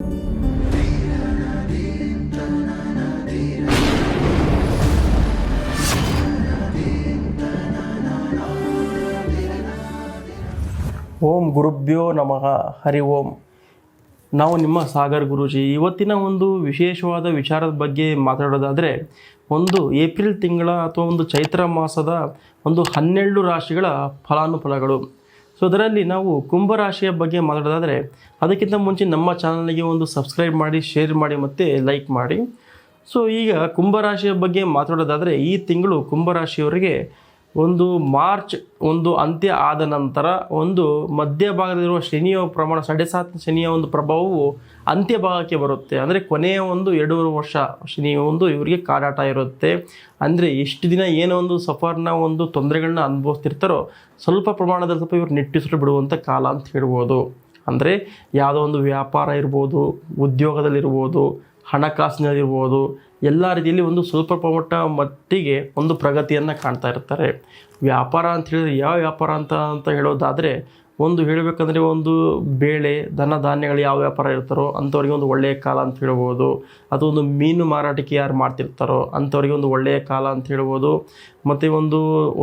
ಓಂ ಗುರುಭ್ಯೋ ನಮಃ. ಹರಿ ಓಂ. ನಾವು ನಿಮ್ಮ ಸಾಗರ್ ಗುರೂಜಿ. ಇವತ್ತಿನ ಒಂದು ವಿಶೇಷವಾದ ವಿಚಾರದ ಬಗ್ಗೆ ಮಾತಾಡೋದಾದರೆ, ಒಂದು ಏಪ್ರಿಲ್ ತಿಂಗಳ ಅಥವಾ ಒಂದು ಚೈತ್ರ ಮಾಸದ ಒಂದು 12 ರಾಶಿಗಳ ಫಲಾನುಫಲಗಳು. ಸೊ ಅದರಲ್ಲಿ ನಾವು ಕುಂಭರಾಶಿಯ ಬಗ್ಗೆ ಮಾತಾಡೋದಾದರೆ, ಅದಕ್ಕಿಂತ ಮುಂಚೆ ನಮ್ಮ ಚಾನಲ್ಗೆ ಒಂದು ಸಬ್ಸ್ಕ್ರೈಬ್ ಮಾಡಿ, ಶೇರ್ ಮಾಡಿ ಮತ್ತು ಲೈಕ್ ಮಾಡಿ. ಸೊ ಈಗ ಕುಂಭರಾಶಿಯ ಬಗ್ಗೆ ಮಾತಾಡೋದಾದರೆ, ಈ ತಿಂಗಳು ಕುಂಭರಾಶಿಯವರಿಗೆ ಒಂದು ಮಾರ್ಚ್ ಒಂದು ಅಂತ್ಯ ಆದ ನಂತರ ಒಂದು ಮಧ್ಯಭಾಗದಲ್ಲಿರುವ ಶನಿಯ ಪ್ರಮಾಣ 7.5 ಶನಿಯ ಒಂದು ಪ್ರಭಾವವು ಅಂತ್ಯ ಭಾಗಕ್ಕೆ ಬರುತ್ತೆ. ಅಂದರೆ ಕೊನೆಯ ಒಂದು 2.5 ವರ್ಷ ಶನಿ ಒಂದು ಇವರಿಗೆ ಕಾಡಾಟ ಇರುತ್ತೆ. ಅಂದರೆ ಎಷ್ಟು ದಿನ ಏನೋ ಒಂದು ಸಫರ್ನ ಒಂದು ತೊಂದರೆಗಳನ್ನ ಅನುಭವಿಸ್ತಿರ್ತಾರೋ ಸ್ವಲ್ಪ ಪ್ರಮಾಣದಲ್ಲಿ ಸ್ವಲ್ಪ ಇವರು ನಿಟ್ಟುಸಿರು ಬಿಡುವಂಥ ಕಾಲ ಅಂತ ಹೇಳ್ಬೋದು. ಅಂದರೆ ಯಾವುದೋ ಒಂದು ವ್ಯಾಪಾರ ಇರ್ಬೋದು, ಉದ್ಯೋಗದಲ್ಲಿರ್ಬೋದು, ಹಣಕಾಸಿನಲ್ಲಿರ್ಬೋದು, ಎಲ್ಲ ರೀತಿಯಲ್ಲಿ ಒಂದು ಸ್ವಲ್ಪ ಮಟ್ಟಿಗೆ ಒಂದು ಪ್ರಗತಿಯನ್ನು ಕಾಣ್ತಾ ಇರ್ತಾರೆ. ವ್ಯಾಪಾರ ಅಂತ ಹೇಳಿದರೆ ಯಾವ ವ್ಯಾಪಾರ ಅಂತ ಹೇಳೋದಾದರೆ, ಒಂದು ಹೇಳಬೇಕಂದ್ರೆ ಒಂದು ಬೇಳೆ ದನ ಧಾನ್ಯಗಳು ಯಾವ ವ್ಯಾಪಾರ ಇರ್ತಾರೋ ಅಂಥವ್ರಿಗೆ ಒಂದು ಒಳ್ಳೆಯ ಕಾಲ ಅಂತ ಹೇಳ್ಬೋದು. ಅದು ಒಂದು ಮೀನು ಮಾರಾಟಕ್ಕೆ ಯಾರು ಮಾಡ್ತಿರ್ತಾರೋ ಅಂಥವ್ರಿಗೆ ಒಂದು ಒಳ್ಳೆಯ ಕಾಲ ಅಂತ ಹೇಳ್ಬೋದು. ಮತ್ತು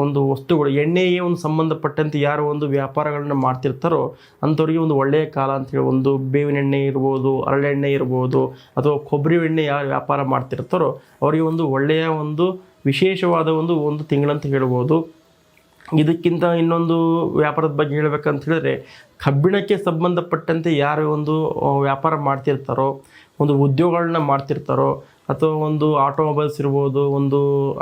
ಒಂದು ವಸ್ತುಗಳು ಎಣ್ಣೆಗೆ ಒಂದು ಸಂಬಂಧಪಟ್ಟಂತೆ ಯಾರು ಒಂದು ವ್ಯಾಪಾರಗಳನ್ನ ಮಾಡ್ತಿರ್ತಾರೋ ಅಂಥವ್ರಿಗೆ ಒಂದು ಒಳ್ಳೆಯ ಕಾಲ ಅಂತ ಹೇಳಿ, ಒಂದು ಬೇವಿನ ಎಣ್ಣೆ ಇರ್ಬೋದು, ಹರಳೆಣ್ಣೆ ಇರ್ಬೋದು, ಅಥವಾ ಕೊಬ್ಬರಿ ಎಣ್ಣೆ ಯಾರು ವ್ಯಾಪಾರ ಮಾಡ್ತಿರ್ತಾರೋ ಅವರಿಗೆ ಒಂದು ಒಳ್ಳೆಯ ಒಂದು ವಿಶೇಷವಾದ ಒಂದು ತಿಂಗಳಂತ ಹೇಳ್ಬೋದು. ಇದಕ್ಕಿಂತ ಇನ್ನೊಂದು ವ್ಯಾಪಾರದ ಬಗ್ಗೆ ಹೇಳಬೇಕಂತ ಹೇಳಿದ್ರೆ, ಕಬ್ಬಿಣಕ್ಕೆ ಸಂಬಂಧಪಟ್ಟಂತೆ ಯಾರು ಒಂದು ವ್ಯಾಪಾರ ಮಾಡ್ತಿರ್ತಾರೋ, ಒಂದು ಉದ್ಯೋಗಗಳನ್ನ ಮಾಡ್ತಿರ್ತಾರೋ, ಅಥವಾ ಒಂದು ಆಟೋಮೊಬೈಲ್ಸ್ ಇರ್ಬೋದು,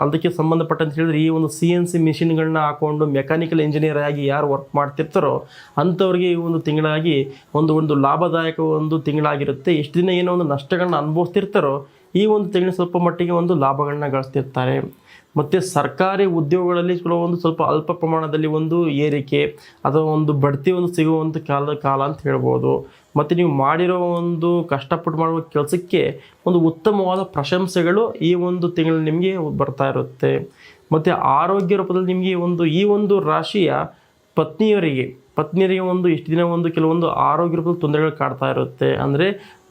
ಅದಕ್ಕೆ ಸಂಬಂಧಪಟ್ಟಂತ ಹೇಳಿದ್ರೆ ಈ ಒಂದು CNC ಮಿಷಿನ್ಗಳನ್ನ ಹಾಕ್ಕೊಂಡು ಮೆಕ್ಯಾನಿಕಲ್ ಇಂಜಿನಿಯರ್ ಆಗಿ ಯಾರು ವರ್ಕ್ ಮಾಡ್ತಿರ್ತಾರೋ ಅಂಥವ್ರಿಗೆ ಈ ಒಂದು ತಿಂಗಳಾಗಿ ಒಂದು ಲಾಭದಾಯಕ ಒಂದು ತಿಂಗಳಾಗಿರುತ್ತೆ. ಎಷ್ಟು ದಿನ ಏನೋ ಒಂದು ನಷ್ಟಗಳನ್ನ ಅನುಭವಿಸ್ತಿರ್ತಾರೋ ಈ ಒಂದು ತಿಂಗಳು ಸ್ವಲ್ಪ ಮಟ್ಟಿಗೆ ಒಂದು ಲಾಭಗಳನ್ನ ಗಳಿಸ್ತಿರ್ತಾರೆ. ಮತ್ತು ಸರ್ಕಾರಿ ಉದ್ಯೋಗಗಳಲ್ಲಿ ಒಂದು ಸ್ವಲ್ಪ ಅಲ್ಪ ಪ್ರಮಾಣದಲ್ಲಿ ಒಂದು ಏರಿಕೆ ಅಥವಾ ಒಂದು ಬಡ್ತಿ ಒಂದು ಸಿಗುವಂಥ ಕಾಲ ಅಂತ ಹೇಳ್ಬೋದು. ಮತ್ತು ನೀವು ಮಾಡಿರೋ ಒಂದು ಕಷ್ಟಪಟ್ಟು ಮಾಡುವ ಕೆಲಸಕ್ಕೆ ಒಂದು ಉತ್ತಮವಾದ ಪ್ರಶಂಸೆಗಳು ಈ ಒಂದು ತಿಂಗಳು ನಿಮಗೆ ಬರ್ತಾ ಇರುತ್ತೆ. ಮತ್ತು ಆರೋಗ್ಯ ರೂಪದಲ್ಲಿ ನಿಮಗೆ ಈ ಒಂದು ರಾಶಿಯ ಪತ್ನಿಯರಿಗೆ ಇಷ್ಟು ದಿನ ಕೆಲವೊಂದು ಆರೋಗ್ಯ ರೂಪದ ತೊಂದರೆಗಳು ಕಾಡ್ತಾ ಇರುತ್ತೆ. ಅಂದರೆ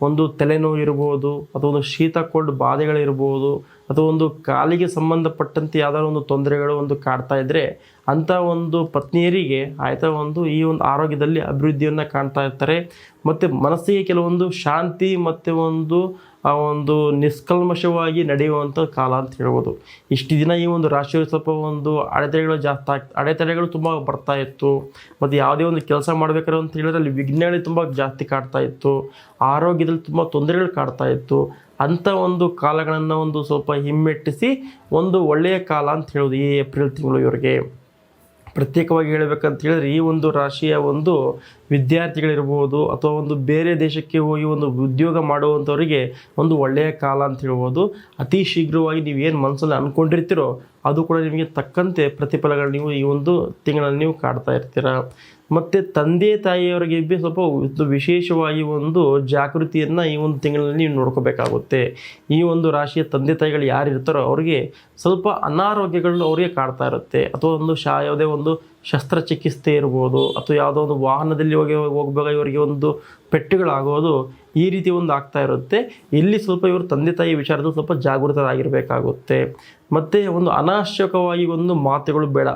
ಒಂದು ತಲೆನೋವು ಇರ್ಬೋದು, ಅಥವಾ ಒಂದು ಶೀತ ಕೋಲ್ಡ್ ಬಾಧೆಗಳಿರ್ಬೋದು, ಅಥವಾ ಒಂದು ಕಾಲಿಗೆ ಸಂಬಂಧಪಟ್ಟಂತೆ ಯಾವುದಾದ್ರು ಒಂದು ತೊಂದರೆಗಳು ಕಾಡ್ತಾ ಇದ್ದರೆ ಅಂಥ ಒಂದು ಪತ್ನಿಯರಿಗೆ ಈ ಒಂದು ಆರೋಗ್ಯದಲ್ಲಿ ಅಭಿವೃದ್ಧಿಯನ್ನು ಕಾಣ್ತಾ ಇರ್ತಾರೆ. ಮತ್ತು ಮನಸ್ಸಿಗೆ ಕೆಲವೊಂದು ಶಾಂತಿ ಮತ್ತು ಒಂದು ನಿಷ್ಕಲ್ಮಶವಾಗಿ ನಡೆಯುವಂಥ ಕಾಲ ಅಂತ ಹೇಳ್ಬೋದು. ಇಷ್ಟು ದಿನ ಈ ಒಂದು ರಾಶಿಯಲ್ಲಿ ಸ್ವಲ್ಪ ಅಡೆತಡೆಗಳು ತುಂಬ ಬರ್ತಾ ಇತ್ತು. ಮತ್ತು ಯಾವುದೇ ಒಂದು ಕೆಲಸ ಮಾಡಬೇಕಾದ್ರೆ ಅಂತ ಹೇಳಿದ್ರೆ ಅಲ್ಲಿ ವಿಘ್ನಗಳು ತುಂಬ ಜಾಸ್ತಿ ಕಾಡ್ತಾ ಇತ್ತು. ಆರೋಗ್ಯದಲ್ಲಿ ತುಂಬ ತೊಂದರೆಗಳು ಕಾಡ್ತಾ ಇತ್ತು. ಅಂಥ ಒಂದು ಕಾಲಗಳನ್ನು ಸ್ವಲ್ಪ ಹಿಮ್ಮೆಟ್ಟಿಸಿ ಒಂದು ಒಳ್ಳೆಯ ಕಾಲ ಅಂತ ಹೇಳೋದು ಈ ಏಪ್ರಿಲ್ ತಿಂಗಳು ಇವರಿಗೆ. ಪ್ರತ್ಯೇಕವಾಗಿ ಹೇಳಬೇಕಂತ ಹೇಳಿದ್ರೆ, ಈ ಒಂದು ರಾಶಿಯ ವಿದ್ಯಾರ್ಥಿಗಳಿರ್ಬೋದು, ಅಥವಾ ಬೇರೆ ದೇಶಕ್ಕೆ ಹೋಗಿ ಉದ್ಯೋಗ ಮಾಡುವಂಥವರಿಗೆ ಒಂದು ಒಳ್ಳೆಯ ಕಾಲ ಅಂತ ಹೇಳ್ಬೋದು. ಅತಿ ಶೀಘ್ರವಾಗಿ ನೀವೇನು ಮನಸ್ಸಲ್ಲಿ ಅಂದ್ಕೊಂಡಿರ್ತೀರೋ ಅದು ಕೂಡ ನಿಮಗೆ ತಕ್ಕಂತೆ ಪ್ರತಿಫಲಗಳು ನೀವು ಈ ಒಂದು ತಿಂಗಳಲ್ಲಿ ನೀವು ಕಾಡ್ತಾ ಇರ್ತೀರ. ಮತ್ತು ತಂದೆ ತಾಯಿಯವರಿಗೆ ಸ್ವಲ್ಪ ವಿಶೇಷವಾಗಿ ಜಾಗೃತಿಯನ್ನು ಈ ಒಂದು ತಿಂಗಳಲ್ಲಿ ನೀವು ನೋಡ್ಕೋಬೇಕಾಗುತ್ತೆ. ಈ ಒಂದು ರಾಶಿಯ ತಂದೆ ತಾಯಿಗಳು ಯಾರು ಇರ್ತಾರೋ ಅವ್ರಿಗೆ ಸ್ವಲ್ಪ ಅನಾರೋಗ್ಯಗಳು ಅವರಿಗೆ ಕಾಡ್ತಾ ಇರುತ್ತೆ. ಅಥವಾ ಯಾವುದೇ ಒಂದು ಶಸ್ತ್ರಚಿಕಿತ್ಸೆ ಇರ್ಬೋದು, ಅಥವಾ ಯಾವುದೋ ಒಂದು ವಾಹನದಲ್ಲಿ ಹೋಗುವಾಗ ಇವರಿಗೆ ಪೆಟ್ಟುಗಳಾಗೋದು ಈ ರೀತಿ ಆಗ್ತಾ ಇರುತ್ತೆ. ಇಲ್ಲಿ ಸ್ವಲ್ಪ ಇವರು ತಂದೆ ತಾಯಿ ವಿಚಾರದಲ್ಲಿ ಸ್ವಲ್ಪ ಜಾಗೃತರಾಗಿರಬೇಕಾಗುತ್ತೆ. ಮತ್ತು ಅನಾವಶ್ಯಕವಾಗಿ ಮಾತುಗಳು ಬೇಡ.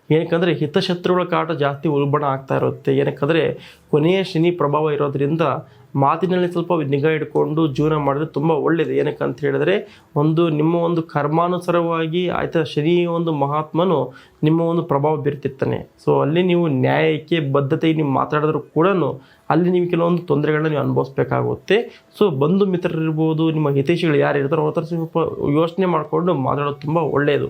ಏನಕ್ಕಂದರೆ ಹಿತಶತ್ರುಗಳ ಕಾಟ ಜಾಸ್ತಿ ಉಲ್ಬಣ ಆಗ್ತಾ ಇರುತ್ತೆ. ಏನಕ್ಕಂದರೆ ಕೊನೆಯ ಶನಿ ಪ್ರಭಾವ ಇರೋದ್ರಿಂದ ಮಾತಿನಲ್ಲಿ ಸ್ವಲ್ಪ ನಿಗಾ ಇಟ್ಕೊಂಡು ಜೀವನ ಮಾಡಿದ್ರೆ ತುಂಬ ಒಳ್ಳೆಯದು. ಏನಕ್ಕಂತ ಹೇಳಿದ್ರೆ ನಿಮ್ಮ ಕರ್ಮಾನುಸಾರವಾಗಿ ಶನಿ ಮಹಾತ್ಮನು ನಿಮ್ಮ ಪ್ರಭಾವ ಬೀರ್ತಿರ್ತಾನೆ. ಸೊ ಅಲ್ಲಿ ನೀವು ನ್ಯಾಯಕ್ಕೆ ಬದ್ಧತೆ ನೀವು ಮಾತಾಡಿದ್ರು ಕೂಡ ಅಲ್ಲಿ ನೀವು ಕೆಲವೊಂದು ತೊಂದರೆಗಳನ್ನ ನೀವು ಅನುಭವಿಸ್ಬೇಕಾಗುತ್ತೆ. ಸೊ ಬಂಧು ಮಿತ್ರರಿರ್ಬೋದು, ನಿಮ್ಮ ಹಿತೈಷಿಗಳು ಯಾರು ಇರ್ತಾರೋ ಅವ್ರ ಹತ್ರ ಸ್ವಲ್ಪ ಯೋಚನೆ ಮಾಡಿಕೊಂಡು ಮಾತಾಡೋದು ತುಂಬ ಒಳ್ಳೆಯದು.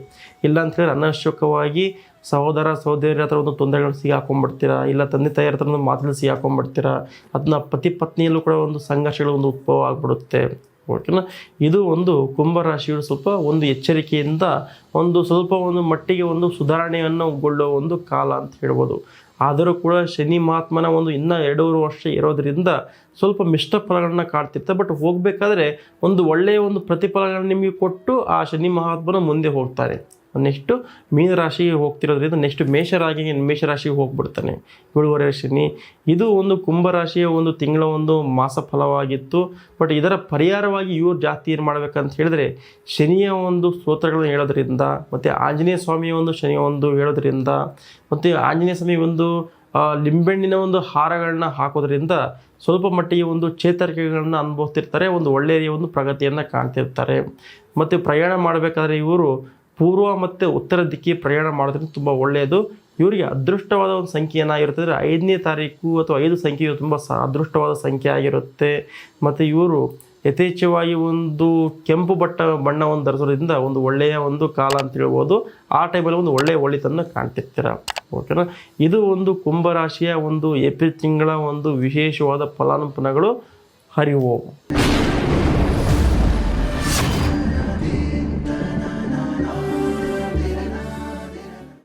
ಇಲ್ಲ ಅಂತ ಹೇಳಿದ್ರೆ ಅನಾವಶ್ಯಕವಾಗಿ ಸಹೋದರ ಸಹೋದರಿಯರ ಹತ್ರ ತೊಂದರೆಗಳು ಸಿಗಾಕೊಂಡ್ಬಿಡ್ತೀರಾ, ಇಲ್ಲ ತಂದೆ ತಾಯಿಯರ ಹತ್ರ ಮಾತಲ್ಲಿ ಸಿಗಾಕೊಂಡ್ಬಿಡ್ತೀರಾ. ಅದನ್ನ ಪತಿ ಪತ್ನಿಯಲ್ಲೂ ಕೂಡ ಸಂಘರ್ಷಗಳು ಉದ್ಭವ ಆಗಿಬಿಡುತ್ತೆ. ಓಕೆನಾ. ಇದು ಕುಂಭರಾಶಿಯವರು ಸ್ವಲ್ಪ ಎಚ್ಚರಿಕೆಯಿಂದ ಸ್ವಲ್ಪ ಮಟ್ಟಿಗೆ ಸುಧಾರಣೆಯನ್ನು ಗೊಳ್ಳೋ ಕಾಲ ಅಂತ ಹೇಳ್ಬೋದು. ಆದರೂ ಕೂಡ ಶನಿ ಮಹಾತ್ಮನ ಇನ್ನೂ 2.5 ವರ್ಷ ಇರೋದರಿಂದ ಸ್ವಲ್ಪ ಮಿಶ್ರ ಫಲಗಳನ್ನ ಕಾಡ್ತಿರ್ತಾರೆ. ಬಟ್ ಹೋಗಬೇಕಾದ್ರೆ ಒಳ್ಳೆಯ ಪ್ರತಿಫಲಗಳನ್ನ ನಿಮಗೆ ಕೊಟ್ಟು ಆ ಶನಿ ಮಹಾತ್ಮನ ಮುಂದೆ ಹೋಗ್ತಾರೆ. ನೆಕ್ಸ್ಟು ಮೀನರಾಶಿಗೆ ಹೋಗ್ತಿರೋದ್ರಿಂದ ನೆಕ್ಸ್ಟ್ ಮೇಷರಾಶಿಗೆ ಹೋಗ್ಬಿಡ್ತಾನೆ 7.5 ಶನಿ. ಇದು ಒಂದು ಕುಂಭರಾಶಿಯ ಒಂದು ತಿಂಗಳ ಒಂದು ಮಾಸ ಫಲವಾಗಿತ್ತು. ಬಟ್ ಇದರ ಪರಿಹಾರವಾಗಿ ಇವ್ರು ಜಾಸ್ತಿ ಏನು ಮಾಡಬೇಕಂತ ಹೇಳಿದ್ರೆ ಶನಿಯ ಒಂದು ಸ್ತೋತ್ರಗಳನ್ನು ಹೇಳೋದ್ರಿಂದ, ಮತ್ತು ಆಂಜನೇಯ ಸ್ವಾಮಿಯ ಒಂದು ಶನಿಯ ಒಂದು ಹೇಳೋದ್ರಿಂದ, ಮತ್ತು ಆಂಜನೇಯ ಸ್ವಾಮಿ ಒಂದು ಲಿಂಬೆಹಣ್ಣಿನ ಒಂದು ಹಾರಗಳನ್ನ ಹಾಕೋದ್ರಿಂದ ಸ್ವಲ್ಪ ಮಟ್ಟಿಗೆ ಒಂದು ಚೇತರಿಕೆಗಳನ್ನ ಅನುಭವಿಸ್ತಿರ್ತಾರೆ, ಒಂದು ಒಳ್ಳೆಯ ಒಂದು ಪ್ರಗತಿಯನ್ನು ಕಾಣ್ತಿರ್ತಾರೆ. ಮತ್ತು ಪ್ರಯಾಣ ಮಾಡಬೇಕಾದ್ರೆ ಇವರು ಪೂರ್ವ ಮತ್ತು ಉತ್ತರ ದಿಕ್ಕಿಗೆ ಪ್ರಯಾಣ ಮಾಡೋದ್ರಿಂದ ತುಂಬ ಒಳ್ಳೆಯದು. ಇವರಿಗೆ ಅದೃಷ್ಟವಾದ ಒಂದು ಸಂಖ್ಯೆ ಏನಾಗಿರುತ್ತೆ 5ನೇ ತಾರೀಕು ಅಥವಾ 5 ಸಂಖ್ಯೆಯು ತುಂಬ ಅದೃಷ್ಟವಾದ ಸಂಖ್ಯೆ ಆಗಿರುತ್ತೆ. ಮತ್ತು ಇವರು ಯಥೇಚ್ಛವಾಗಿ ಒಂದು ಕೆಂಪು ಬಣ್ಣವನ್ನು ಧರಿಸೋದ್ರಿಂದ ಒಂದು ಒಳ್ಳೆಯ ಒಂದು ಕಾಲ ಅಂತ ಹೇಳ್ಬೋದು. ಆ ಟೈಮಲ್ಲಿ ಒಂದು ಒಳ್ಳೆಯ ಒಳಿತನ್ನು ಕಾಣ್ತಿರ್ತೀರ. ಓಕೆನಾ? ಇದು ಒಂದು ಕುಂಭರಾಶಿಯ ಒಂದು ಏಪ್ರಿಲ್ ತಿಂಗಳ ಒಂದು ವಿಶೇಷವಾದ ಫಲಾನುಫಲಗಳು. ಹರಿ ಓಂ.